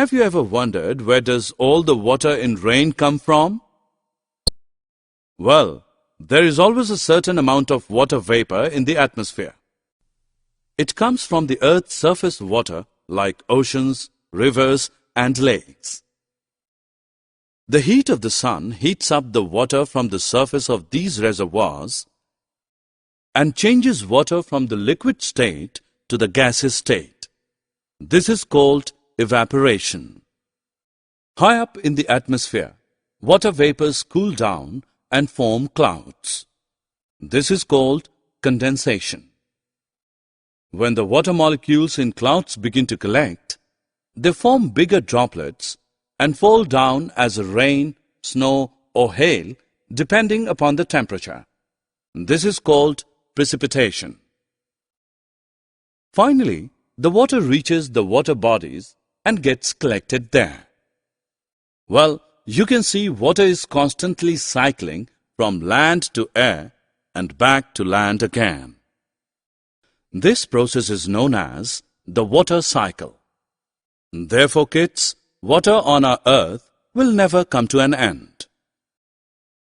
Have you ever wondered where does all the water in rain come from? Well, there is always a certain amount of water vapor in the atmosphere. It comes from the Earth's surface water like oceans, rivers, and lakes. The heat of the sun heats up the water from the surface of these reservoirs and changes water from the liquid state to the gaseous state. This is called evaporation. High up in the atmosphere, water vapors cool down and form clouds. This is called condensation. When the water molecules in clouds begin to collect, they form bigger droplets and fall down as rain, snow, or hail, depending upon the temperature. This is called precipitation. Finally, the water reaches the water bodies and gets collected there. Well, you can see water is constantly cycling from land to air and back to land again. This process is known as the water cycle. Therefore, kids, water on our earth will never come to an end.